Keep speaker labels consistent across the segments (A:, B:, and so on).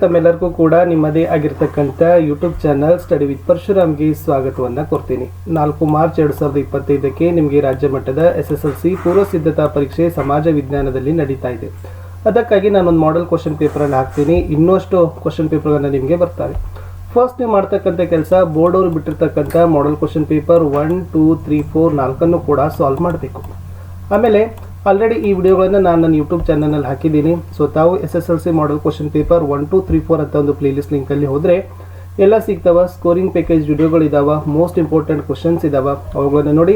A: ತಮ್ಮೆಲ್ಲರಿಗೂ ಕೂಡ ನಿಮ್ಮದೇ ಆಗಿರ್ತಕ್ಕಂಥ ಯೂಟ್ಯೂಬ್ ಚಾನಲ್ ಸ್ಟಡಿ ವಿತ್ ಪರಶುರಾಮ್ಗೆ ಸ್ವಾಗತವನ್ನು ಕೊಡ್ತೀನಿ. 4 ಮಾರ್ಚ್ 2025ಕ್ಕೆ ನಿಮಗೆ ರಾಜ್ಯ ಮಟ್ಟದ SSLC ಪೂರ್ವ ಸಿದ್ಧತಾ ಪರೀಕ್ಷೆ ಸಮಾಜ ವಿಜ್ಞಾನದಲ್ಲಿ ನಡೀತಾ ಇದೆ. ಅದಕ್ಕಾಗಿ ನಾನೊಂದು ಮಾಡೆಲ್ ಕ್ವಶನ್ ಪೇಪರನ್ನು ಹಾಕ್ತೀನಿ. ಇನ್ನಷ್ಟು ಕ್ವಶನ್ ಪೇಪರ್ಗಳನ್ನು ನಿಮಗೆ ಬರ್ತಾರೆ. ಫಸ್ಟ್ ನೀವು ಮಾಡ್ತಕ್ಕಂಥ ಕೆಲಸ, ಬೋರ್ಡ್ ಅವರು ಬಿಟ್ಟಿರ್ತಕ್ಕಂಥ ಮಾಡೆಲ್ ಕ್ವಶನ್ ಪೇಪರ್ 1, 2, 3, 4 4 ಕೂಡ ಸಾಲ್ವ್ ಮಾಡಬೇಕು. ಆಮೇಲೆ ಆಲ್ರೆಡಿ ಈ ವಿಡಿಯೋಗಳನ್ನು ನಾನು ನನ್ನ ಯೂಟ್ಯೂಬ್ ಚಾನಲ್ನಲ್ಲಿ ಹಾಕಿದ್ದೀನಿ. ಸೊ ತಾವು SSLC ಮಾಡೆಲ್ ಕ್ವಶನ್ ಪೇಪರ್ 1, 2, 3, 4 ಅಂತ ಒಂದು ಪ್ಲೇಲಿಸ್ಟ್ ಲಿಂಕಲ್ಲಿ ಹೋದರೆ ಎಲ್ಲ ಸಿಗ್ತಾವ. ಸ್ಕೋರಿಂಗ್ ಪ್ಯಾಕೇಜ್ ವಿಡಿಯೋಗಳಿದ್ದಾವೆ, ಮೋಸ್ಟ್ ಇಂಪಾರ್ಟೆಂಟ್ ಕ್ವಶನ್ಸ್ ಇದ್ದಾವೆ, ಅವುಗಳನ್ನು ನೋಡಿ.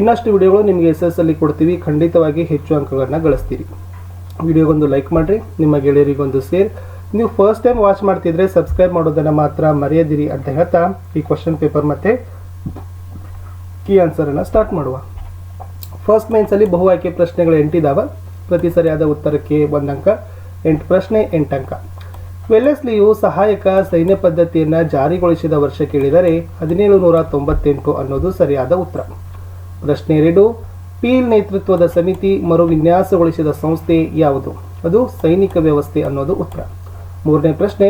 A: ಇನ್ನಷ್ಟು ವಿಡಿಯೋಗಳು ನಿಮಗೆ SSLC ಕೊಡ್ತೀವಿ, ಖಂಡಿತವಾಗಿ ಹೆಚ್ಚು ಅಂಕಗಳನ್ನು ಗಳಿಸ್ತೀರಿ. ವಿಡಿಯೋಗೊಂದು ಲೈಕ್ ಮಾಡಿರಿ, ನಿಮ್ಮ ಗೆಳೆಯರಿಗೊಂದು ಶೇರ್. ನೀವು ಫಸ್ಟ್ ಟೈಮ್ ವಾಚ್ ಮಾಡ್ತಿದ್ರೆ ಸಬ್ಸ್ಕ್ರೈಬ್ ಮಾಡೋದನ್ನು ಮಾತ್ರ ಮರೆಯದಿರಿ ಅಂತ ಹೇಳ್ತಾ ಈ ಕ್ವಶನ್ ಪೇಪರ್ ಮತ್ತು ಕೀ ಆನ್ಸರನ್ನು ಸ್ಟಾರ್ಟ್ ಮಾಡುವ. ಫಸ್ಟ್ ಮೇನ್ಸಲ್ಲಿ ಬಹು ಆಯ್ಕೆ ಪ್ರಶ್ನೆಗಳು 8 ಇದ್ದಾವೆ. ಪ್ರತಿ ಸರಿಯಾದ ಉತ್ತರಕ್ಕೆ 1 ಅಂಕ. 8 ಪ್ರಶ್ನೆ 8 ಅಂಕ. ವೆಲ್ಲೆಸ್ಲಿಯು ಸಹಾಯಕ ಸೈನ್ಯ ಪದ್ಧತಿಯನ್ನು ಜಾರಿಗೊಳಿಸಿದ ವರ್ಷ ಕೇಳಿದರೆ 1798 ಅನ್ನೋದು ಸರಿಯಾದ ಉತ್ತರ. ಪ್ರಶ್ನೆ 2, ಪೀಲ್ ನೇತೃತ್ವದ ಸಮಿತಿ ಮರು ವಿನ್ಯಾಸಗೊಳಿಸಿದ ಸಂಸ್ಥೆ ಯಾವುದು? ಅದು ಸೈನಿಕ ವ್ಯವಸ್ಥೆ ಅನ್ನೋದು ಉತ್ತರ. ಮೂರನೇ ಪ್ರಶ್ನೆ,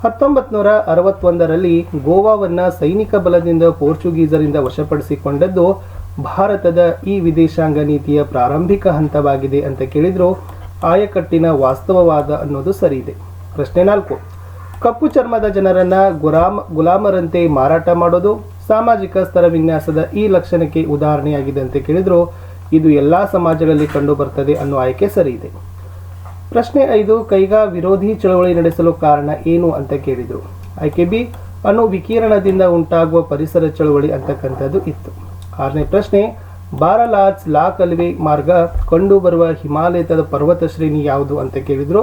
A: 1961ರಲ್ಲಿ ಗೋವಾವನ್ನು ಸೈನಿಕ ಬಲದಿಂದ ಪೋರ್ಚುಗೀಸರಿಂದ ವಶಪಡಿಸಿಕೊಂಡದ್ದು ಭಾರತದ ಈ ವಿದೇಶಾಂಗ ನೀತಿಯ ಪ್ರಾರಂಭಿಕ ಹಂತವಾಗಿದೆ ಅಂತ ಕೇಳಿದ್ರು. ಆಯಕಟ್ಟಿನ ವಾಸ್ತವವಾದ ಅನ್ನೋದು ಸರಿ ಇದೆ. ಪ್ರಶ್ನೆ 4, ಕಪ್ಪು ಚರ್ಮದ ಜನರನ್ನ ಗುಲಾಮರಂತೆ ಮಾರಾಟ ಮಾಡೋದು ಸಾಮಾಜಿಕ ಸ್ತರ ವಿನ್ಯಾಸದ ಈ ಲಕ್ಷಣಕ್ಕೆ ಉದಾಹರಣೆಯಾಗಿದೆ ಅಂತ ಕೇಳಿದ್ರು. ಇದು ಎಲ್ಲಾ ಸಮಾಜಗಳಲ್ಲಿ ಕಂಡು ಬರ್ತದೆ ಅನ್ನೋ ಆಯ್ಕೆ ಸರಿ ಇದೆ. ಪ್ರಶ್ನೆ 5, ಕೈಗಾ ವಿರೋಧಿ ಚಳವಳಿ ನಡೆಸಲು ಕಾರಣ ಏನು ಅಂತ ಕೇಳಿದ್ರು. ಆಯ್ಕೆ ಬಿ, ಅಣು ವಿಕಿರಣದಿಂದ ಉಂಟಾಗುವ ಪರಿಸರ ಚಳವಳಿ ಅಂತಕ್ಕಂಥದ್ದು ಇತ್ತು. 6ನೇ ಪ್ರಶ್ನೆ, ಬಾರಾಲಾಚ್ ಲಾ ಕಲ್ವೆ ಮಾರ್ಗ ಕಂಡು ಬರುವ ಹಿಮಾಲಯದ ಪರ್ವತ ಶ್ರೇಣಿ ಯಾವುದು ಅಂತ ಕೇಳಿದ್ರು.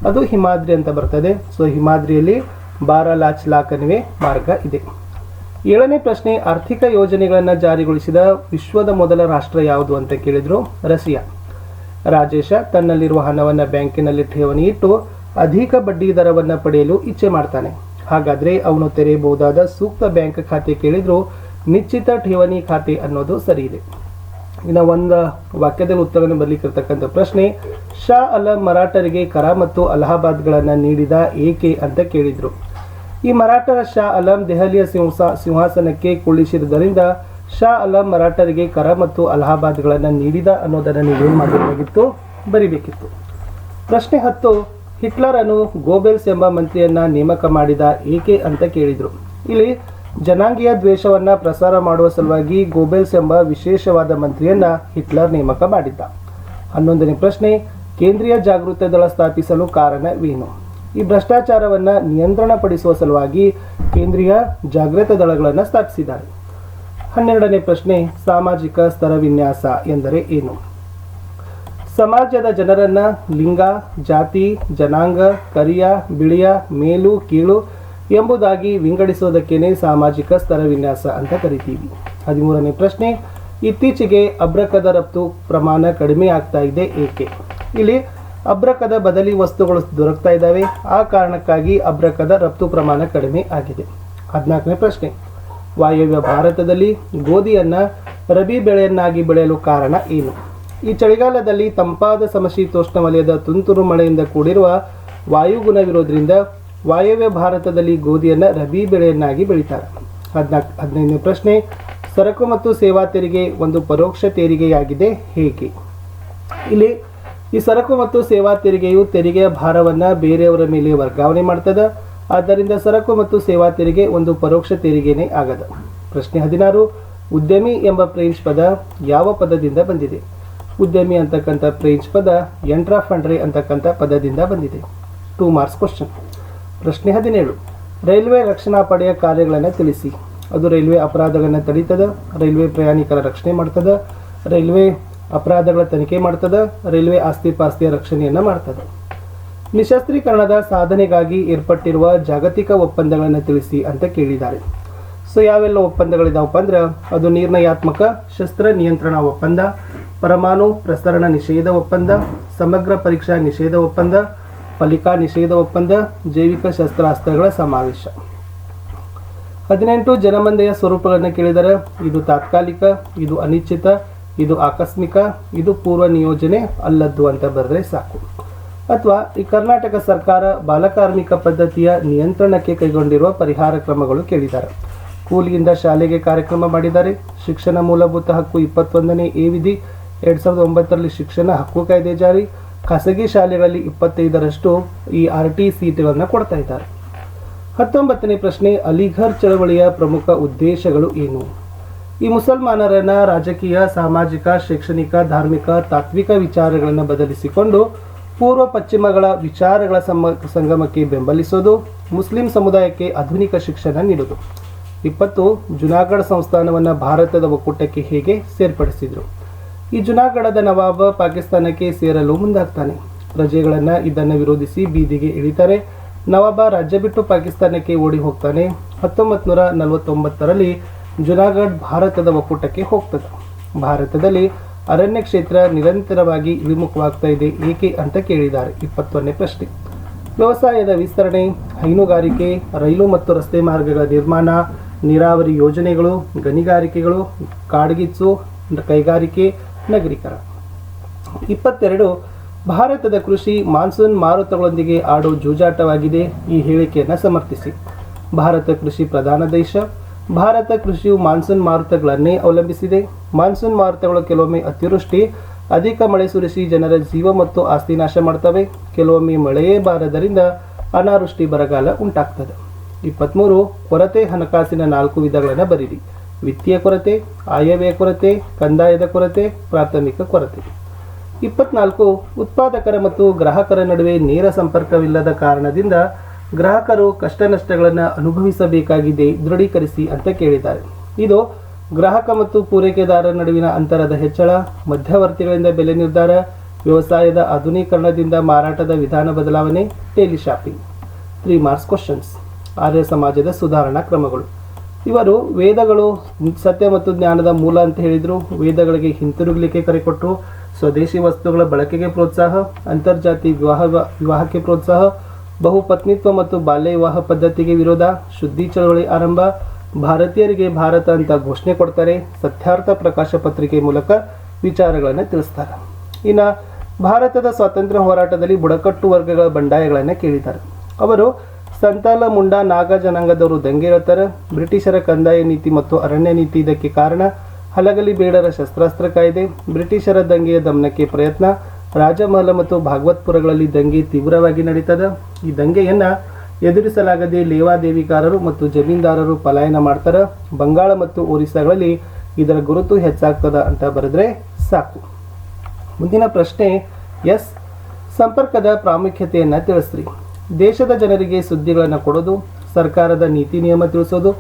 A: ಅದು ಹಿಮಾದ್ರಿ ಅಂತ ಬರ್ತದೆ. ಸೊ ಹಿಮಾದ್ರಿಯಲ್ಲಿ ಬಾರಾಲಾಚ್ ಲಾ ಕಣಿವೆ ಮಾರ್ಗ ಇದೆ. 7ನೇ ಪ್ರಶ್ನೆ, ಆರ್ಥಿಕ ಯೋಜನೆಗಳನ್ನು ಜಾರಿಗೊಳಿಸಿದ ವಿಶ್ವದ ಮೊದಲ ರಾಷ್ಟ್ರ ಯಾವುದು ಅಂತ ಕೇಳಿದ್ರು. ರಷ್ಯಾ. ರಾಜೇಶ ತನ್ನಲ್ಲಿರುವ ಹಣವನ್ನು ಬ್ಯಾಂಕಿನಲ್ಲಿ ಠೇವಣಿ ಇಟ್ಟು ಅಧಿಕ ಬಡ್ಡಿ ದರವನ್ನು ಪಡೆಯಲು ಇಚ್ಛೆ ಮಾಡ್ತಾನೆ. ಹಾಗಾದ್ರೆ ಅವನು ತೆರೆಯಬಹುದಾದ ಸೂಕ್ತ ಬ್ಯಾಂಕ್ ಖಾತೆ ಕೇಳಿದ್ರು. ನಿಶ್ಚಿತ ಠೇವಣಿ ಖಾತೆ ಅನ್ನೋದು ಸರಿ ಇದೆ. ಇನ್ನು ಒಂದು ವಾಕ್ಯದಲ್ಲಿ ಉತ್ತರವನ್ನು ಬರಲಿಕ್ಕಿರ್ತಕ್ಕಂಥ ಪ್ರಶ್ನೆ, ಶಾ ಆಲಂ ಮರಾಠರಿಗೆ ಕರ ಮತ್ತು ಅಲಹಾಬಾದ್ಗಳನ್ನು ನೀಡಿದ ಏಕೆ ಅಂತ ಕೇಳಿದ್ರು. ಈ ಮರಾಠರ ಶಾ ಆಲಂ ದೆಹಲಿಯ ಸಿಂಹಾಸನಕ್ಕೆ ಕುಳ್ಳಿಸಿರುವುದರಿಂದ ಶಾ ಆಲಂ ಮರಾಠರಿಗೆ ಕರ ಮತ್ತು ಅಲಹಾಬಾದ್ಗಳನ್ನು ನೀಡಿದ ಅನ್ನೋದನ್ನು ನೀವೇನು ಮಾಡಬೇಕಾಗಿತ್ತು? ಬರಿಬೇಕಿತ್ತು. ಪ್ರಶ್ನೆ 10, ಹಿಟ್ಲರ್ ಅನ್ನು ಗೋಬೆಲ್ಸ್ ಎಂಬ ಮಂತ್ರಿಯನ್ನ ನೇಮಕ ಮಾಡಿದ ಏಕೆ ಅಂತ ಕೇಳಿದ್ರು. ಇಲ್ಲಿ ಜನಾಂಗೀಯ ದ್ವೇಷವನ್ನ ಪ್ರಸಾರ ಮಾಡುವ ಸಲುವಾಗಿ ಗೋಬೆಲ್ಸ್ ಎಂಬ ವಿಶೇಷವಾದ ಮಂತ್ರಿಯನ್ನ ಹಿಟ್ಲರ್ ನೇಮಕ ಮಾಡಿದ್ದ. 11ನೇ ಪ್ರಶ್ನೆ, ಕೇಂದ್ರೀಯ ಜಾಗೃತ ದಳ ಸ್ಥಾಪಿಸಲು ಕಾರಣವೇನು? ಈ ಭ್ರಷ್ಟಾಚಾರವನ್ನ ನಿಯಂತ್ರಣಪಡಿಸುವ ಸಲುವಾಗಿ ಕೇಂದ್ರೀಯ ಜಾಗೃತ ದಳಗಳನ್ನು ಸ್ಥಾಪಿಸಿದ್ದಾರೆ. 12ನೇ ಪ್ರಶ್ನೆ, ಸಾಮಾಜಿಕ ಸ್ತರ ವಿನ್ಯಾಸ ಎಂದರೆ ಏನು? ಸಮಾಜದ ಜನರನ್ನ ಲಿಂಗ, ಜಾತಿ, ಜನಾಂಗ, ಕರಿಯ, ಬಿಳಿಯ, ಮೇಲು, ಕೀಳು ಎಂಬುದಾಗಿ ವಿಂಗಡಿಸುವುದಕ್ಕೇನೆ ಸಾಮಾಜಿಕ ಸ್ತರ ವಿನ್ಯಾಸ ಅಂತ ಕರಿತೀವಿ. 13ನೇ ಪ್ರಶ್ನೆ, ಇತ್ತೀಚೆಗೆ ಅಬ್ರಕದ ರಫ್ತು ಪ್ರಮಾಣ ಕಡಿಮೆ ಆಗ್ತಾ ಇದೆ ಏಕೆ? ಇಲ್ಲಿ ಅಬ್ರಕದ ಬದಲಿ ವಸ್ತುಗಳು ದೊರಕ್ತಾ ಇದ್ದಾವೆ, ಆ ಕಾರಣಕ್ಕಾಗಿ ಅಬ್ರಕದ ರಫ್ತು ಪ್ರಮಾಣ ಕಡಿಮೆ ಆಗಿದೆ. 14ನೇ ಪ್ರಶ್ನೆ, ವಾಯವ್ಯ ಭಾರತದಲ್ಲಿ ಗೋಧಿಯನ್ನ ರಬಿ ಬೆಳೆಯನ್ನಾಗಿ ಬೆಳೆಯಲು ಕಾರಣ ಏನು? ಈ ಚಳಿಗಾಲದಲ್ಲಿ ತಂಪಾದ ಸಮಶೀತೋಷ್ಣ ವಲಯದ ತುಂತುರು ಮಳೆಯಿಂದ ಕೂಡಿರುವ ವಾಯುಗುಣವಿರೋದ್ರಿಂದ ವಾಯವ್ಯ ಭಾರತದಲ್ಲಿ ಗೋಧಿಯನ್ನು ರಬಿ ಬೆಳೆಯನ್ನಾಗಿ ಬೆಳೀತಾರೆ. 15ನೇ ಪ್ರಶ್ನೆ, ಸರಕು ಮತ್ತು ಸೇವಾ ತೆರಿಗೆ ಒಂದು ಪರೋಕ್ಷ ತೆರಿಗೆಯಾಗಿದೆ ಹೇಗೆ? ಇಲ್ಲಿ ಈ ಸರಕು ಮತ್ತು ಸೇವಾ ತೆರಿಗೆಯು ತೆರಿಗೆಯ ಭಾರವನ್ನು ಬೇರೆಯವರ ಮೇಲೆ ವರ್ಗಾವಣೆ ಮಾಡ್ತದೆ. ಆದ್ದರಿಂದ ಸರಕು ಮತ್ತು ಸೇವಾ ತೆರಿಗೆ ಒಂದು ಪರೋಕ್ಷ ತೆರಿಗೆನೇ ಆಗದ. ಪ್ರಶ್ನೆ 16, ಉದ್ಯಮಿ ಎಂಬ ಫ್ರೆಂಚ್ ಪದ ಯಾವ ಪದದಿಂದ ಬಂದಿದೆ? ಉದ್ಯಮಿ ಅಂತಕ್ಕಂಥ ಫ್ರೆಂಚ್ ಪದ ಎಂಟ್ರಾಫಂಡ್ರೆ ಅಂತಕ್ಕಂಥ ಪದದಿಂದ ಬಂದಿದೆ. 2 ಮಾರ್ಕ್ಸ್ ಕ್ವಶನ್. ಪ್ರಶ್ನೆ 17, ರೈಲ್ವೆ ರಕ್ಷಣಾ ಪಡೆಯ ಕಾರ್ಯಗಳನ್ನು ತಿಳಿಸಿ. ಅದು ರೈಲ್ವೆ ಅಪರಾಧಗಳನ್ನು ತಡೀತದ, ರೈಲ್ವೆ ಪ್ರಯಾಣಿಕರ ರಕ್ಷಣೆ ಮಾಡ್ತದ, ರೈಲ್ವೆ ಅಪರಾಧಗಳ ತನಿಖೆ ಮಾಡ್ತದ, ರೈಲ್ವೆ ಆಸ್ತಿ ಪಾಸ್ತಿಯ ರಕ್ಷಣೆಯನ್ನು ಮಾಡ್ತದೆ. ನಿಶಸ್ತ್ರೀಕರಣದ ಸಾಧನೆಗಾಗಿ ಏರ್ಪಟ್ಟಿರುವ ಜಾಗತಿಕ ಒಪ್ಪಂದಗಳನ್ನು ತಿಳಿಸಿ ಅಂತ ಕೇಳಿದ್ದಾರೆ. ಸೊ ಯಾವೆಲ್ಲ ಒಪ್ಪಂದಗಳಿದಾವಪ್ಪ ಅಂದ್ರೆ, ಅದು ನಿರ್ಣಯಾತ್ಮಕ ಶಸ್ತ್ರ ನಿಯಂತ್ರಣ ಒಪ್ಪಂದ, ಪರಮಾಣು ಪ್ರಸರಣ ನಿಷೇಧ ಒಪ್ಪಂದ, ಸಮಗ್ರ ಪರೀಕ್ಷಾ ನಿಷೇಧ ಒಪ್ಪಂದ, ಫಲಿಕಾ ನಿಷೇಧ ಒಪ್ಪಂದ, ಜೈವಿಕ ಶಸ್ತ್ರಾಸ್ತ್ರಗಳ ಸಮಾವೇಶ. 18 ಜನಮಂದೆಯ ಸ್ವರೂಪಗಳನ್ನು ಕೇಳಿದರೆ, ಇದು ತಾತ್ಕಾಲಿಕ, ಇದು ಅನಿಶ್ಚಿತ, ಇದು ಆಕಸ್ಮಿಕ, ಇದು ಪೂರ್ವ ನಿಯೋಜನೆ ಅಲ್ಲದ್ದು ಅಂತ ಬರೆದ್ರೆ ಸಾಕು. ಅಥವಾ ಈ ಕರ್ನಾಟಕ ಸರ್ಕಾರ ಬಾಲಕಾರ್ಮಿಕ ಪದ್ಧತಿಯ ನಿಯಂತ್ರಣಕ್ಕೆ ಕೈಗೊಂಡಿರುವ ಪರಿಹಾರ ಕ್ರಮಗಳು ಕೇಳಿದ್ದಾರೆ. ಕೂಲಿಯಿಂದ ಶಾಲೆಗೆ ಕಾರ್ಯಕ್ರಮ ಮಾಡಿದ್ದಾರೆ. ಶಿಕ್ಷಣ ಮೂಲಭೂತ ಹಕ್ಕು 21ನೇ ಎ ವಿಧಿ 2009ರಲ್ಲಿ ಶಿಕ್ಷಣ ಹಕ್ಕು ಕಾಯ್ದೆ ಜಾರಿ. ಖಾಸಗಿ ಶಾಲೆಗಳಲ್ಲಿ 25ರಷ್ಟು ಈ RT ಸೀಟುಗಳನ್ನು ಕೊಡ್ತಾ ಇದ್ದಾರೆ. 19ನೇ ಪ್ರಶ್ನೆ, ಅಲಿಘರ್ ಚಳವಳಿಯ ಪ್ರಮುಖ ಉದ್ದೇಶಗಳು ಏನು? ಈ ಮುಸಲ್ಮಾನರನ್ನ ರಾಜಕೀಯ, ಸಾಮಾಜಿಕ, ಶೈಕ್ಷಣಿಕ, ಧಾರ್ಮಿಕ, ತಾತ್ವಿಕ ವಿಚಾರಗಳನ್ನು ಬದಲಿಸಿಕೊಂಡು ಪೂರ್ವ ಪಶ್ಚಿಮಗಳ ವಿಚಾರಗಳ ಸಂಗಮಕ್ಕೆ ಬೆಂಬಲಿಸೋದು, ಮುಸ್ಲಿಂ ಸಮುದಾಯಕ್ಕೆ ಆಧುನಿಕ ಶಿಕ್ಷಣ ನೀಡುವುದು. 20 ಜುನಾಗಢ ಸಂಸ್ಥಾನವನ್ನು ಭಾರತದ ಒಕ್ಕೂಟಕ್ಕೆ ಹೇಗೆ ಸೇರ್ಪಡಿಸಿದರು? ಈ ಜುನಾಗಢದ ನವಾಬ ಪಾಕಿಸ್ತಾನಕ್ಕೆ ಸೇರಲು ಮುಂದಾಗ್ತಾನೆ. ಪ್ರಜೆಗಳನ್ನು ಇದನ್ನು ವಿರೋಧಿಸಿ ಬೀದಿಗೆ ಇಳಿತಾರೆ. ನವಾಬ ರಾಜ್ಯ ಬಿಟ್ಟು ಪಾಕಿಸ್ತಾನಕ್ಕೆ ಓಡಿ ಹೋಗ್ತಾನೆ. 1949ರಲ್ಲಿ ಜುನಾಗಢ್ ಭಾರತದ ಒಕ್ಕೂಟಕ್ಕೆ ಹೋಗ್ತದೆ. ಭಾರತದಲ್ಲಿ ಅರಣ್ಯ ಕ್ಷೇತ್ರ ನಿರಂತರವಾಗಿ ಇಳಿಮುಖವಾಗ್ತಾ ಇದೆ ಏಕೆ ಅಂತ ಕೇಳಿದ್ದಾರೆ. 21ನೇ ಪ್ರಶ್ನೆ, ವ್ಯವಸಾಯದ ವಿಸ್ತರಣೆ, ಹೈನುಗಾರಿಕೆ, ರೈಲು ಮತ್ತು ರಸ್ತೆ ಮಾರ್ಗಗಳ ನಿರ್ಮಾಣ, ನೀರಾವರಿ ಯೋಜನೆಗಳು, ಗಣಿಗಾರಿಕೆಗಳು, ಕಾಡ್ಗಿಚ್ಚು, ಕೈಗಾರಿಕೆ, ನಗರೀಕರಣ. 22 ಭಾರತದ ಕೃಷಿ ಮಾನ್ಸೂನ್ ಮಾರುತಗಳೊಂದಿಗೆ ಆಡೋ ಜೂಜಾಟವಾಗಿದೆ. ಈ ಹೇಳಿಕೆಯನ್ನು ಸಮರ್ಥಿಸಿ. ಭಾರತ ಕೃಷಿ ಪ್ರಧಾನ ದೇಶ. ಭಾರತ ಕೃಷಿಯು ಮಾನ್ಸೂನ್ ಮಾರುತಗಳನ್ನೇ ಅವಲಂಬಿಸಿದೆ. ಮಾನ್ಸೂನ್ ಮಾರುತಗಳು ಕೆಲವೊಮ್ಮೆ ಅತಿವೃಷ್ಟಿ, ಅಧಿಕ ಮಳೆ ಸುರಿಸಿ ಜನರ ಜೀವ ಮತ್ತು ಆಸ್ತಿ ನಾಶ ಮಾಡ್ತವೆ. ಕೆಲವೊಮ್ಮೆ ಮಳೆಯೇ ಬಾರದರಿಂದ ಅನಾವೃಷ್ಟಿ, ಬರಗಾಲ ಉಂಟಾಗ್ತದೆ. 23 ಕೊರತೆ, ಹಣಕಾಸಿನ 4 ವಿಧಗಳನ್ನು ಬರೀರಿ. ವಿತ್ತೀಯ ಕೊರತೆ, ಆಯವ್ಯಯ ಕೊರತೆ, ಕಂದಾಯದ ಕೊರತೆ, ಪ್ರಾಥಮಿಕ ಕೊರತೆ. 24 ಉತ್ಪಾದಕರ ಮತ್ತು ಗ್ರಾಹಕರ ನಡುವೆ ನೇರ ಸಂಪರ್ಕವಿಲ್ಲದ ಕಾರಣದಿಂದ ಗ್ರಾಹಕರು ಕಷ್ಟ ನಷ್ಟಗಳನ್ನು ಅನುಭವಿಸಬೇಕಾಗಿದೆ, ದೃಢೀಕರಿಸಿ ಅಂತ ಕೇಳಿದ್ದಾರೆ. ಇದು ಗ್ರಾಹಕ ಮತ್ತು ಪೂರೈಕೆದಾರರ ನಡುವಿನ ಅಂತರದ ಹೆಚ್ಚಳ, ಮಧ್ಯವರ್ತಿಗಳಿಂದ ಬೆಲೆ ನಿರ್ಧಾರ, ವ್ಯವಸಾಯದ ಆಧುನೀಕರಣದಿಂದ ಮಾರಾಟದ ವಿಧಾನ ಬದಲಾವಣೆ, ಟೆಲಿ ಶಾಪಿಂಗ್. 3 marks questions. ಆರ್ಯ ಸಮಾಜದ ಸುಧಾರಣಾ ಕ್ರಮಗಳು. ಇವರು ವೇದಗಳು ಸತ್ಯ ಮತ್ತು ಜ್ಞಾನದ ಮೂಲ ಅಂತ ಹೇಳಿದರು. ವೇದಗಳಿಗೆ ಹಿಂತಿರುಗಲಿಕ್ಕೆ ಕರೆ ಕೊಟ್ಟರು. ಸ್ವದೇಶಿ ವಸ್ತುಗಳ ಬಳಕೆಗೆ ಪ್ರೋತ್ಸಾಹ, ಅಂತರ್ಜಾತಿ ವಿವಾಹಕ್ಕೆ ಪ್ರೋತ್ಸಾಹ, ಬಹುಪತ್ನಿತ್ವ ಮತ್ತು ಬಾಲ್ಯ ವಿವಾಹ ಪದ್ಧತಿಗೆ ವಿರೋಧ, ಶುದ್ಧಿ ಚಳವಳಿ ಆರಂಭ, ಭಾರತೀಯರಿಗೆ ಭಾರತ ಅಂತ ಘೋಷಣೆ ಕೊಡ್ತಾರೆ, ಸತ್ಯಾರ್ಥ ಪ್ರಕಾಶ ಪತ್ರಿಕೆ ಮೂಲಕ ವಿಚಾರಗಳನ್ನು ತಿಳಿಸ್ತಾರೆ. ಇನ್ನು ಭಾರತದ ಸ್ವಾತಂತ್ರ್ಯ ಹೋರಾಟದಲ್ಲಿ ಬುಡಕಟ್ಟು ವರ್ಗಗಳ ಬಂಡಾಯಗಳನ್ನು ಕೇಳಿದ್ದಾರೆ. ಅವರು ಸಂತಾಲ, ಮುಂಡಾ, ನಾಗಾ ಜನಾಂಗದವರು ದಂಗೆ ಹೇಳ್ತಾರೆ. ಬ್ರಿಟಿಷರ ಕಂದಾಯ ನೀತಿ ಮತ್ತು ಅರಣ್ಯ ನೀತಿ ಇದಕ್ಕೆ ಕಾರಣ. ಹಲಗಲಿ ಬೇಡರ ಶಸ್ತ್ರಾಸ್ತ್ರ ಕಾಯ್ದೆ, ಬ್ರಿಟಿಷರ ದಂಗೆಯ ದಮನಕ್ಕೆ ಪ್ರಯತ್ನ, ರಾಜಮಹಲ ಮತ್ತು ಭಾಗವತ್ಪುರಗಳಲ್ಲಿ ದಂಗೆ ತೀವ್ರವಾಗಿ ನಡೀತದೆ. ಈ ದಂಗೆಯನ್ನು ಎದುರಿಸಲಾಗದೆ ಲೇವಾದೇವಿಕಾರರು ಮತ್ತು ಜಮೀನ್ದಾರರು ಪಲಾಯನ ಮಾಡ್ತಾರೆ. ಬಂಗಾಳ ಮತ್ತು ಒರಿಸ್ಸಾಗಳಲ್ಲಿ ಇದರ ಗುರುತು ಹೆಚ್ಚಾಗ್ತದ ಅಂತ ಬರೆದ್ರೆ ಸಾಕು. ಮುಂದಿನ ಪ್ರಶ್ನೆ, ಎಸ್ ಸಂಪರ್ಕದ ಪ್ರಾಮುಖ್ಯತೆಯನ್ನು ತಿಳಿಸ್ರಿ. ದೇಶದ ಜನರಿಗೆ ಸುದ್ದಿಗಳನ್ನು ಕೊಡೋದು, ಸರ್ಕಾರದ ನೀತಿ ನಿಯಮ ತಿಳಿಸೋದು,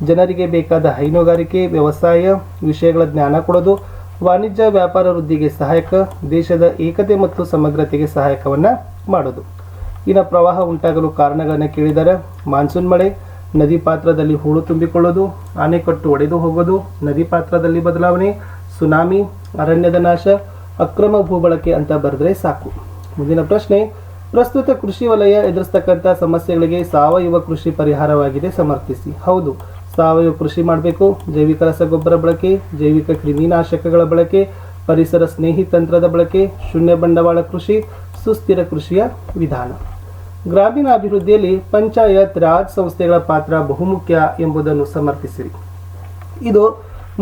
A: ಜನರಿಗೆ ಬೇಕಾದ ಹೈನುಗಾರಿಕೆ, ವ್ಯವಸಾಯ ವಿಷಯಗಳ ಜ್ಞಾನ ಕೊಡೋದು, ವಾಣಿಜ್ಯ ವ್ಯಾಪಾರ ವೃದ್ಧಿಗೆ ಸಹಾಯಕ, ದೇಶದ ಏಕತೆ ಮತ್ತು ಸಮಗ್ರತೆಗೆ ಸಹಾಯಕವನ್ನು ಮಾಡೋದು. ಇನ್ನು ಪ್ರವಾಹ ಉಂಟಾಗಲು ಕಾರಣಗಳನ್ನು ಕೇಳಿದರೆ ಮಾನ್ಸೂನ್ ಮಳೆ, ನದಿ ಪಾತ್ರದಲ್ಲಿ ಹೂಳು ತುಂಬಿಕೊಳ್ಳೋದು, ಆಣೆಕಟ್ಟು ಒಡೆದು ಹೋಗೋದು, ನದಿ ಪಾತ್ರದಲ್ಲಿ ಬದಲಾವಣೆ, ಸುನಾಮಿ, ಅರಣ್ಯದ ನಾಶ, ಅಕ್ರಮ ಭೂಬಳಕೆ ಅಂತ ಬರೆದ್ರೆ ಸಾಕು. ಮುಂದಿನ ಪ್ರಶ್ನೆ, ಪ್ರಸ್ತುತ ಕೃಷಿ ವಲಯ ಎದುರಿಸ್ತಕ್ಕಂಥ ಸಮಸ್ಯೆಗಳಿಗೆ ಸಾವಯವ ಕೃಷಿ ಪರಿಹಾರವಾಗಿದೆ, ಸಮರ್ಥಿಸಿ. ಹೌದು, ಸಾವಯವ ಕೃಷಿ ಮಾಡಬೇಕು. ಜೈವಿಕ ರಸಗೊಬ್ಬರ ಬಳಕೆ, ಜೈವಿಕ ಕ್ರಿಮಿನಾಶಕಗಳ ಬಳಕೆ, ಪರಿಸರ ಸ್ನೇಹಿ ತಂತ್ರದ ಬಳಕೆ, ಶೂನ್ಯ ಬಂಡವಾಳ ಕೃಷಿ, ಸುಸ್ಥಿರ ಕೃಷಿಯ ವಿಧಾನ. ಗ್ರಾಮೀಣ ಅಭಿವೃದ್ಧಿಯಲ್ಲಿ ಪಂಚಾಯತ್ ರಾಜ್ ಸಂಸ್ಥೆಗಳ ಪಾತ್ರ ಬಹುಮುಖ್ಯ ಎಂಬುದನ್ನು ಸಮರ್ಥಿಸಿರಿ. ಇದು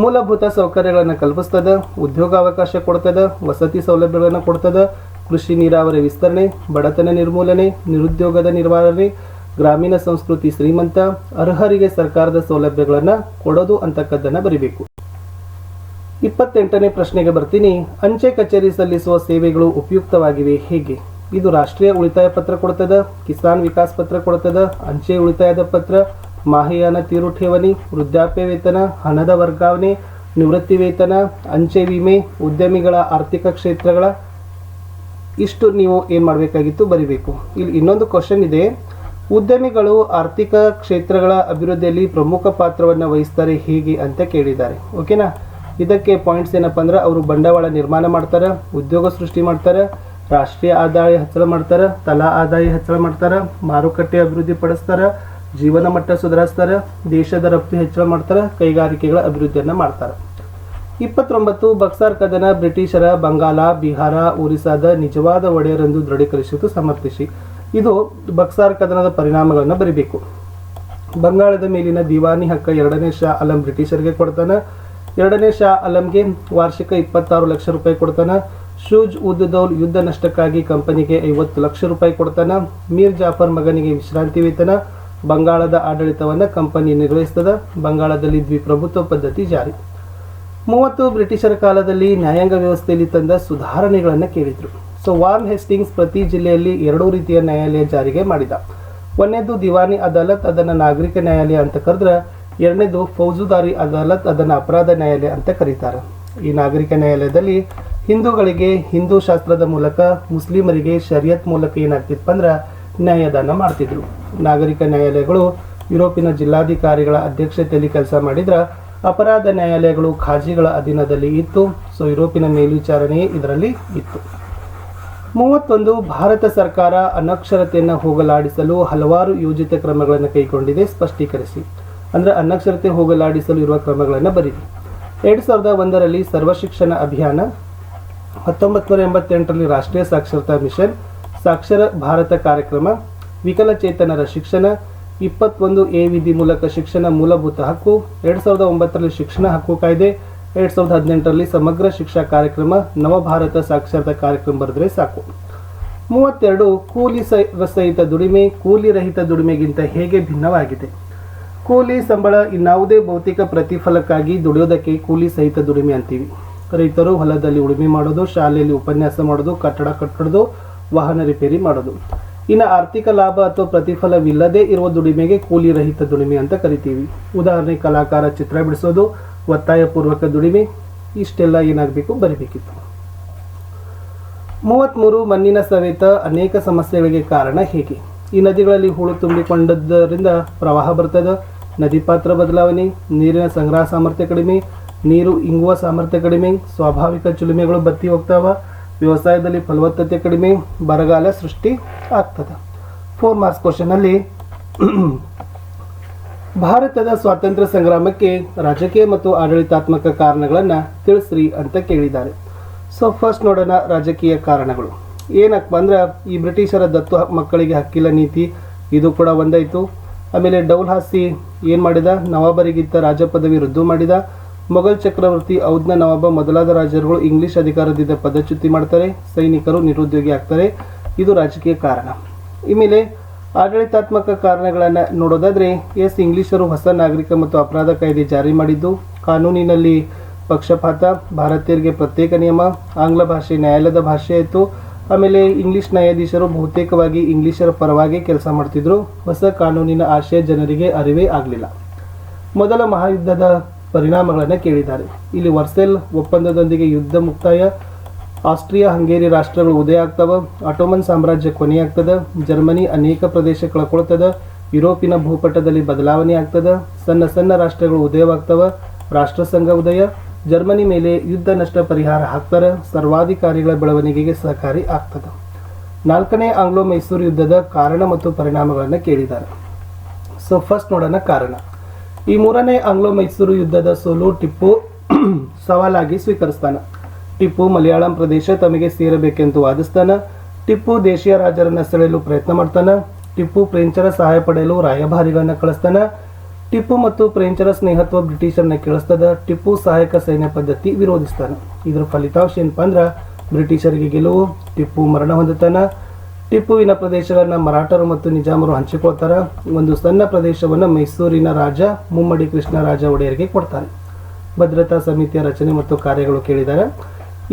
A: ಮೂಲಭೂತ ಸೌಕರ್ಯಗಳನ್ನು ಕಲ್ಪಿಸ್ತದೆ, ಉದ್ಯೋಗಾವಕಾಶ ಕೊಡ್ತದೆ, ವಸತಿ ಸೌಲಭ್ಯಗಳನ್ನು ಕೊಡ್ತದೆ, ಕೃಷಿ ನೀರಾವರಿ ವಿಸ್ತರಣೆ, ಬಡತನ ನಿರ್ಮೂಲನೆ, ನಿರುದ್ಯೋಗದ ನಿವಾರಣೆ, ಗ್ರಾಮೀಣ ಸಂಸ್ಕೃತಿ ಶ್ರೀಮಂತ, ಅರ್ಹರಿಗೆ ಸರ್ಕಾರದ ಸೌಲಭ್ಯಗಳನ್ನು ಕೊಡೋದು ಅಂತಕ್ಕದ್ದನ್ನು ಬರಿಬೇಕು. 28ನೇ ಪ್ರಶ್ನೆಗೆ ಬರ್ತೀನಿ. ಅಂಚೆ ಕಚೇರಿ ಸಲ್ಲಿಸುವ ಸೇವೆಗಳು ಉಪಯುಕ್ತವಾಗಿವೆ ಹೇಗೆ? ಇದು ರಾಷ್ಟ್ರೀಯ ಉಳಿತಾಯ ಪತ್ರ ಕೊಡ್ತದ, ಕಿಸಾನ್ ವಿಕಾಸ್ ಪತ್ರ ಕೊಡ್ತದ, ಅಂಚೆ ಉಳಿತಾಯದ ಪತ್ರ, ಮಾಹಿಯಾನ ತೀರು ಠೇವಣಿ, ವೃದ್ಧಾಪ್ಯ ವೇತನ, ಹಣದ ವರ್ಗಾವಣೆ, ನಿವೃತ್ತಿ ವೇತನ, ಅಂಚೆ ವಿಮೆ, ಉದ್ಯಮಿಗಳ ಆರ್ಥಿಕ ಕ್ಷೇತ್ರಗಳ. ಇಷ್ಟು ನೀವು ಏನು ಮಾಡಬೇಕಾಗಿತ್ತು ಬರಿಬೇಕು. ಇಲ್ಲಿ ಇನ್ನೊಂದು ಕ್ವಶನ್ ಇದೆ, ಉದ್ಯಮಿಗಳು ಆರ್ಥಿಕ ಕ್ಷೇತ್ರಗಳ ಅಭಿವೃದ್ಧಿಯಲ್ಲಿ ಪ್ರಮುಖ ಪಾತ್ರವನ್ನು ವಹಿಸ್ತಾರೆ ಹೇಗೆ ಅಂತ ಕೇಳಿದ್ದಾರೆ. ಓಕೆನಾ? ಇದಕ್ಕೆ ಪಾಯಿಂಟ್ಸ್ ಏನಪ್ಪ ಅಂದ್ರೆ, ಅವರು ಬಂಡವಾಳ ನಿರ್ಮಾಣ ಮಾಡ್ತಾರೆ, ಉದ್ಯೋಗ ಸೃಷ್ಟಿ ಮಾಡ್ತಾರೆ, ರಾಷ್ಟ್ರೀಯ ಆದಾಯ ಹೆಚ್ಚಳ ಮಾಡ್ತಾರೆ, ತಲಾ ಆದಾಯ ಹೆಚ್ಚಳ ಮಾಡ್ತಾರೆ, ಮಾರುಕಟ್ಟೆ ಅಭಿವೃದ್ಧಿ ಪಡಿಸ್ತಾರೆ, ಜೀವನ ಮಟ್ಟ ಸುಧಾರಿಸ್ತಾರೆ, ದೇಶದ ರಫ್ತು ಹೆಚ್ಚಳ ಮಾಡ್ತಾರೆ, ಕೈಗಾರಿಕೆಗಳ ಅಭಿವೃದ್ಧಿಯನ್ನು ಮಾಡ್ತಾರೆ. 29 ಬಕ್ಸಾರ್ ಕದನ ಬ್ರಿಟಿಷರ ಬಂಗಾಲ, ಬಿಹಾರ, ಒರಿಸ್ಸಾದ ನಿಜವಾದ ಒಡೆಯರೆಂದು ದೃಢೀಕರಿಸಿತು, ಸಮರ್ಥಿಸಿ. ಇದು ಬಕ್ಸಾರ್ ಕದನದ ಪರಿಣಾಮಗಳನ್ನು ಬರಿಬೇಕು. ಬಂಗಾಳದ ಮೇಲಿನ ದಿವಾನಿ ಹಕ್ಕ 2ನೇ ಶಾ ಆಲಂ ಬ್ರಿಟಿಷರಿಗೆ ಕೊಡ್ತಾನ. 2ನೇ ಶಾ ಆಲಂಗೆ ವಾರ್ಷಿಕ 26 ಲಕ್ಷ ರೂಪಾಯಿ ಕೊಡ್ತಾನ. ಶೂಜ್ ಉದ್ ದೌಲ್ ಯುದ್ಧ ನಷ್ಟಕ್ಕಾಗಿ ಕಂಪನಿಗೆ 50 ಲಕ್ಷ ರೂಪಾಯಿ ಕೊಡ್ತಾನ. ಮೀರ್ ಜಾಫರ್ ಮಗನಿಗೆ ವಿಶ್ರಾಂತಿ ವೇತನ. ಬಂಗಾಳದ ಆಡಳಿತವನ್ನು ಕಂಪನಿ ನಿರ್ವಹಿಸ್ತದ. ಬಂಗಾಳದಲ್ಲಿ ದ್ವಿಪ್ರಭುತ್ವ ಪದ್ಧತಿ ಜಾರಿ. 30 ಬ್ರಿಟಿಷರ ಕಾಲದಲ್ಲಿ ನ್ಯಾಯಾಂಗ ವ್ಯವಸ್ಥೆಯಲ್ಲಿ ತಂದ ಸುಧಾರಣೆಗಳನ್ನು ಕೇಳಿದ್ರು. ಸೊ ವಾರ್ನ್ ಹೇಸ್ಟಿಂಗ್ಸ್ ಪ್ರತಿ ಜಿಲ್ಲೆಯಲ್ಲಿ 2 ರೀತಿಯ ನ್ಯಾಯಾಲಯ ಜಾರಿಗೆ ಮಾಡಿದ. ಒಂದನೇದು ದಿವಾನಿ ಅದಾಲತ್, ಅದನ್ನು ನಾಗರಿಕ ನ್ಯಾಯಾಲಯ ಅಂತ ಕರೆದ್ರೆ, 2ನೇದು ಫೌಜುದಾರಿ ಅದಾಲತ್, ಅದನ್ನು ಅಪರಾಧ ನ್ಯಾಯಾಲಯ ಅಂತ ಕರೀತಾರೆ. ಈ ನಾಗರಿಕ ನ್ಯಾಯಾಲಯದಲ್ಲಿ ಹಿಂದೂಗಳಿಗೆ ಹಿಂದೂ ಶಾಸ್ತ್ರದ ಮೂಲಕ, ಮುಸ್ಲಿಮರಿಗೆ ಶರಿಯತ್ ಮೂಲಕ ಏನಾಗ್ತಿತ್ತು ಅಂದ್ರೆ ನ್ಯಾಯದಾನ ಮಾಡ್ತಿದ್ರು. ನಾಗರಿಕ ನ್ಯಾಯಾಲಯಗಳು ಯುರೋಪಿನ ಜಿಲ್ಲಾಧಿಕಾರಿಗಳ ಅಧ್ಯಕ್ಷತೆಯಲ್ಲಿ ಕೆಲಸ ಮಾಡಿದ್ರೆ, ಅಪರಾಧ ನ್ಯಾಯಾಲಯಗಳು ಖಾಜಿಗಳ ಅಧೀನದಲ್ಲಿ ಇತ್ತು. ಸೊ ಯುರೋಪಿನ ಮೇಲ್ವಿಚಾರಣೆ ಇದರಲ್ಲಿ ಇತ್ತು. 31 ಭಾರತ ಸರ್ಕಾರ ಅನಕ್ಷರತೆಯನ್ನು ಹೋಗಲಾಡಿಸಲು ಹಲವಾರು ಯೋಜಿತ ಕ್ರಮಗಳನ್ನು ಕೈಗೊಂಡಿದೆ, ಸ್ಪಷ್ಟೀಕರಿಸಿ. ಅಂದರೆ ಅನಕ್ಷರತೆ ಹೋಗಲಾಡಿಸಲು ಇರುವ ಕ್ರಮಗಳನ್ನು ಬರೀರಿ. 2001ರಲ್ಲಿ ಸರ್ವ ಶಿಕ್ಷಣ ಅಭಿಯಾನ, 1988ರಲ್ಲಿ ರಾಷ್ಟ್ರೀಯ ಸಾಕ್ಷರತಾ ಮಿಷನ್, ಸಾಕ್ಷರ ಭಾರತ ಕಾರ್ಯಕ್ರಮ, ವಿಕಲಚೇತನರ ಶಿಕ್ಷಣ, 21A ವಿಧಿ ಮೂಲಕ ಶಿಕ್ಷಣ ಮೂಲಭೂತ ಹಕ್ಕು, 2009ರಲ್ಲಿ ಶಿಕ್ಷಣ ಹಕ್ಕು ಕಾಯ್ದೆ, 2018ರಲ್ಲಿ ಸಮಗ್ರ ಶಿಕ್ಷಾ ಕಾರ್ಯಕ್ರಮ, ನವಭಾರತ ಸಾಕ್ಷರತಾ ಕಾರ್ಯಕ್ರಮ ಬರೆದ್ರೆ ಸಾಕು. 32 ಕೂಲಿ ಸಹಿತ ದುಡಿಮೆ ಕೂಲಿ ರಹಿತ ದುಡಿಮೆಗಿಂತ ಹೇಗೆ ಭಿನ್ನವಾಗಿದೆ. ಕೂಲಿ ಸಂಬಳ ಇನ್ನಾವುದೇ ಭೌತಿಕ ಪ್ರತಿಫಲಕ್ಕಾಗಿ ದುಡಿಯೋದಕ್ಕೆ ಕೂಲಿ ಸಹಿತ ದುಡಿಮೆ ಅಂತೀವಿ. ರೈತರು ಹೊಲದಲ್ಲಿ ಉಳುಮೆ ಮಾಡೋದು, ಶಾಲೆಯಲ್ಲಿ ಉಪನ್ಯಾಸ ಮಾಡೋದು, ಕಟ್ಟಡ ಕಟ್ಟೋದು, ವಾಹನ ರಿಪೇರಿ ಮಾಡೋದು. ಇನ್ನು ಆರ್ಥಿಕ ಲಾಭ ಅಥವಾ ಪ್ರತಿಫಲವಿಲ್ಲದೆ ಇರುವ ದುಡಿಮೆಗೆ ಕೂಲಿ ರಹಿತ ದುಡಿಮೆ ಅಂತ ಕರಿತೀವಿ. ಉದಾಹರಣೆ ಕಲಾಕಾರ ಚಿತ್ರ ಬಿಡಿಸೋದು, ಒತ್ತಾಯಪೂರ್ವಕ ದುಡಿಮೆ. ಇಷ್ಟೆಲ್ಲ ಏನಾಗಬೇಕು ಬರಿಬೇಕಿತ್ತು. 33 ಮಣ್ಣಿನ ಸವೆತ ಅನೇಕ ಸಮಸ್ಯೆಗಳಿಗೆ ಕಾರಣ ಹೇಗೆ. ಈ ನದಿಗಳಲ್ಲಿ ಹೂಳು ತುಂಬಿಕೊಂಡದ್ದರಿಂದ ಪ್ರವಾಹ ಬರ್ತದೆ. ನದಿ ಪಾತ್ರ ಬದಲಾವಣೆ, ನೀರಿನ ಸಂಗ್ರಹ ಸಾಮರ್ಥ್ಯ ಕಡಿಮೆ, ನೀರು ಇಂಗುವ ಸಾಮರ್ಥ್ಯ ಕಡಿಮೆ, ಸ್ವಾಭಾವಿಕ ಚಿಲುಮೆಗಳು ಬತ್ತಿ ಹೋಗ್ತಾವ, ವ್ಯವಸಾಯದಲ್ಲಿ ಫಲವತ್ತತೆ ಕಡಿಮೆ, ಬರಗಾಲ ಸೃಷ್ಟಿ ಆಗ್ತದೆ. 4 ಮಾರ್ಕ್ಸ್ ಕ್ವಶನಲ್ಲಿ ಭಾರತದ ಸ್ವಾತಂತ್ರ್ಯ ಸಂಗ್ರಾಮಕ್ಕೆ ರಾಜಕೀಯ ಮತ್ತು ಆಡಳಿತಾತ್ಮಕ ಕಾರಣಗಳನ್ನು ತಿಳಿಸ್ರಿ ಅಂತ ಕೇಳಿದ್ದಾರೆ. ಸೊ ಫಸ್ಟ್ ನೋಡೋಣ ರಾಜಕೀಯ ಕಾರಣಗಳು. ಏನಪ್ಪ ಅಂದ್ರೆ ಈ ಬ್ರಿಟಿಷರ ದತ್ತು ಮಕ್ಕಳಿಗೆ ಹಕ್ಕಿಲ್ಲ ನೀತಿ, ಇದು ಕೂಡ ಒಂದಾಯಿತು. ಆಮೇಲೆ ಡೌಲ್ಹಾಸಿ ಏನು ಮಾಡಿದ, ನವಾಬರಿಗಿಂತ ರಾಜ ಪದವಿ ರದ್ದು ಮಾಡಿದ. ಮೊಘಲ್ ಚಕ್ರವರ್ತಿ ಔದ್ನ ನವಾಬ ಮೊದಲಾದ ರಾಜರುಗಳು ಇಂಗ್ಲಿಷ್ ಅಧಿಕಾರದಿಂದ ಪದಚ್ಯುತಿ ಮಾಡ್ತಾರೆ. ಸೈನಿಕರು ನಿರುದ್ಯೋಗಿ ಆಗ್ತಾರೆ. ಇದು ರಾಜಕೀಯ ಕಾರಣ. ಇಮೇಲೆ ಆಡಳಿತಾತ್ಮಕ ಕಾರಣಗಳನ್ನು ನೋಡೋದಾದರೆ, ಇಂಗ್ಲಿಷರು ಹೊಸ ನಾಗರಿಕ ಮತ್ತು ಅಪರಾಧ ಕಾಯ್ದೆ ಜಾರಿ ಮಾಡಿದ್ದು, ಕಾನೂನಿನಲ್ಲಿ ಪಕ್ಷಪಾತ, ಭಾರತೀಯರಿಗೆ ಪ್ರತ್ಯೇಕ ನಿಯಮ, ಆಂಗ್ಲ ಭಾಷೆ ನ್ಯಾಯಾಲಯದ ಭಾಷೆ ಆಯಿತು. ಆಮೇಲೆ ಇಂಗ್ಲಿಷ್ ನ್ಯಾಯಾಧೀಶರು ಬಹುತೇಕವಾಗಿ ಇಂಗ್ಲಿಷರ ಪರವಾಗಿ ಕೆಲಸ ಮಾಡ್ತಿದ್ರು. ಹೊಸ ಕಾನೂನಿನ ಆಶಯ ಜನರಿಗೆ ಅರಿವೇ ಆಗಲಿಲ್ಲ. ಮೊದಲ ಮಹಾಯುದ್ಧದ ಪರಿಣಾಮಗಳನ್ನು ಕೇಳಿದ್ದಾರೆ. ಇಲ್ಲಿ ವರ್ಸೆಲ್ ಒಪ್ಪಂದದೊಂದಿಗೆ ಯುದ್ಧ ಮುಕ್ತಾಯ, ಆಸ್ಟ್ರಿಯಾ ಹಂಗೇರಿ ರಾಷ್ಟ್ರಗಳು ಉದಯ ಆಗ್ತವೆ, ಆಟೋಮನ್ ಸಾಮ್ರಾಜ್ಯ ಕೊನೆಯಾಗ್ತದೆ, ಜರ್ಮನಿ ಅನೇಕ ಪ್ರದೇಶ ಕಳ್ಕೊಳ್ತದೆ, ಯುರೋಪಿನ ಭೂಪಟದಲ್ಲಿ ಬದಲಾವಣೆ ಆಗ್ತದೆ, ಸಣ್ಣ ಸಣ್ಣ ರಾಷ್ಟ್ರಗಳು ಉದಯವಾಗ್ತವೆ, ರಾಷ್ಟ್ರಸಂಘ ಉದಯ, ಜರ್ಮನಿ ಮೇಲೆ ಯುದ್ಧ ನಷ್ಟ ಪರಿಹಾರ ಹಾಕ್ತಾರೆ, ಸರ್ವಾಧಿಕಾರಿಗಳ ಬೆಳವಣಿಗೆಗೆ ಸಹಕಾರಿ ಆಗ್ತದೆ. 4ನೇ ಆಂಗ್ಲೋ ಮೈಸೂರು ಯುದ್ಧದ ಕಾರಣ ಮತ್ತು ಪರಿಣಾಮಗಳನ್ನು ಕೇಳಿದ್ದಾರೆ. ಸೊ ಫಸ್ಟ್ ನೋಡೋಣ ಕಾರಣ. ಈ 3ನೇ ಆಂಗ್ಲೋ ಮೈಸೂರು ಯುದ್ಧದ ಸೋಲು ಟಿಪ್ಪು ಸವಾಲಾಗಿ ಸ್ವೀಕರಿಸ್ತಾನೆ. ಟಿಪ್ಪು ಮಲಯಾಳಂ ಪ್ರದೇಶ ತಮಗೆ ಸೇರಬೇಕೆಂದು ವಾದಿಸ್ತಾನೆ. ಟಿಪ್ಪು ದೇಶೀಯ ರಾಜರನ್ನು ಸೆಳೆಯಲು ಪ್ರಯತ್ನ ಮಾಡ್ತಾನೆ. ಟಿಪ್ಪು ಫ್ರೆಂಚರ ಸಹಾಯ ಪಡೆಯಲು ರಾಯಭಾರಿಗಳನ್ನು ಕಳಿಸ್ತಾನೆ. ಟಿಪ್ಪು ಮತ್ತು ಫ್ರೆಂಚರ ಸ್ನೇಹತ್ವ ಬ್ರಿಟಿಷರನ್ನ ಕೇಳಿಸ್ತದ. ಟಿಪ್ಪು ಸಹಾಯಕ ಸೈನ್ಯ ಪದ್ಧತಿ ವಿರೋಧಿಸ್ತಾನೆ. ಇದರ ಫಲಿತಾಂಶ ಏನಪ್ಪ ಅಂದ್ರೆ ಬ್ರಿಟಿಷರಿಗೆ ಗೆಲುವು. ಟಿಪ್ಪು ಮರಣ ಹೊಂದುತ್ತಾನೆ. ಟಿಪ್ಪುವಿನ ಪ್ರದೇಶಗಳನ್ನು ಮರಾಠರು ಮತ್ತು ನಿಜಾಮರು ಹಂಚಿಕೊಳ್ತಾರೆ. ಒಂದು ಸಣ್ಣ ಪ್ರದೇಶವನ್ನು ಮೈಸೂರಿನ ರಾಜ ಮುಮ್ಮಡಿ ಕೃಷ್ಣರಾಜ ಒಡೆಯರಿಗೆ ಕೊಡ್ತಾರೆ. ಭದ್ರತಾ ಸಮಿತಿಯ ರಚನೆ ಮತ್ತು ಕಾರ್ಯಗಳು ಕೇಳಿದ್ದಾರೆ.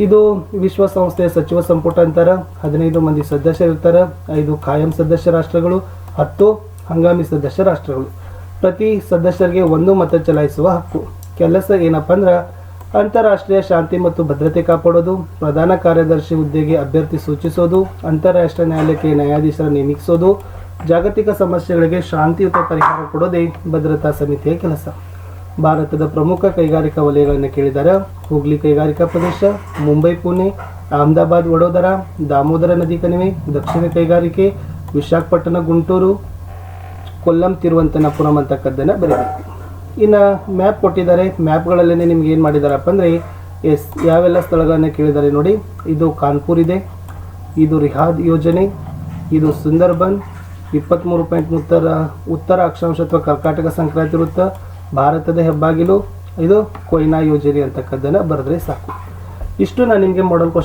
A: ಇದು ವಿಶ್ವಸಂಸ್ಥೆಯ ಸಚಿವ ಸಂಪುಟ ಅಂತಾರೆ. 15 ಮಂದಿ ಸದಸ್ಯರಿರ್ತಾರೆ. 5 ಖಾಯಂ ಸದಸ್ಯ ರಾಷ್ಟ್ರಗಳು, 10 ಹಂಗಾಮಿ ಸದಸ್ಯ ರಾಷ್ಟ್ರಗಳು. ಪ್ರತಿ ಸದಸ್ಯರಿಗೆ 1 ಮತ ಚಲಾಯಿಸುವ ಹಕ್ಕು. ಕೆಲಸ ಏನಪ್ಪ ಅಂದ್ರೆ ಅಂತಾರಾಷ್ಟ್ರೀಯ ಶಾಂತಿ ಮತ್ತು ಭದ್ರತೆ ಕಾಪಾಡೋದು, ಪ್ರಧಾನ ಕಾರ್ಯದರ್ಶಿ ಹುದ್ದೆಗೆ ಅಭ್ಯರ್ಥಿ ಸೂಚಿಸೋದು, ಅಂತಾರಾಷ್ಟ್ರೀಯ ನ್ಯಾಯಾಲಯಕ್ಕೆ ನ್ಯಾಯಾಧೀಶರ ನೇಮಿಸೋದು, ಜಾಗತಿಕ ಸಮಸ್ಯೆಗಳಿಗೆ ಶಾಂತಿಯುತ ಪರಿಹಾರ ಕೊಡೋದೇ ಭದ್ರತಾ ಸಮಿತಿಯ ಕೆಲಸ. ಭಾರತದ ಪ್ರಮುಖ ಕೈಗಾರಿಕಾ ವಲಯಗಳನ್ನು ಕೇಳಿದ್ದಾರೆ. ಹುಗ್ಲಿ ಕೈಗಾರಿಕಾ ಪ್ರದೇಶ, ಮುಂಬೈ ಪುಣೆ, ಅಹಮದಾಬಾದ್ ವಡೋದರ, ದಾಮೋದರ ನದಿ ಕಣಿವೆ, ದಕ್ಷಿಣ ಕೈಗಾರಿಕೆ, ವಿಶಾಖಪಟ್ಟಣ ಗುಂಟೂರು, ಕೊಲ್ಲಂ ತಿರುವಂತನಪುರಂ ಅಂತಕ್ಕದ್ದನ್ನು ಬರೀಬೇಕು. ಇನ್ನು ಮ್ಯಾಪ್ ಕೊಟ್ಟಿದ್ದಾರೆ. ಮ್ಯಾಪ್ಗಳಲ್ಲೇ ನಿಮ್ಗೆ ಏನು ಮಾಡಿದಾರಪ್ಪ ಅಂದರೆ ಯಾವೆಲ್ಲ ಸ್ಥಳಗಳನ್ನು ಕೇಳಿದ್ದಾರೆ ನೋಡಿ. ಇದು ಕಾನ್ಪುರ್ ಇದೆ, ಇದು ರಿಹಾದ್ ಯೋಜನೆ, ಇದು ಸುಂದರ್ಬನ್, 23.3 ಉತ್ತರ ಅಕ್ಷಾಂಶ ಅಥವಾ ಕರ್ಕಾಟಕ ಸಂಕ್ರಾಂತಿ ವೃತ್ತ, ಭಾರತದ ಹೆಬ್ಬಾಗಿಲು, ಇದು ಕೊಯ್ನಾ ಯೋಜನೆ ಅಂತಕ್ಕದ್ದನ್ನು ಬರೆದ್ರೆ ಸಾಕು. ಇಷ್ಟು ನಾನು ನಿಮಗೆ ಮಾಡಲ್ ಕ್ವಶನ್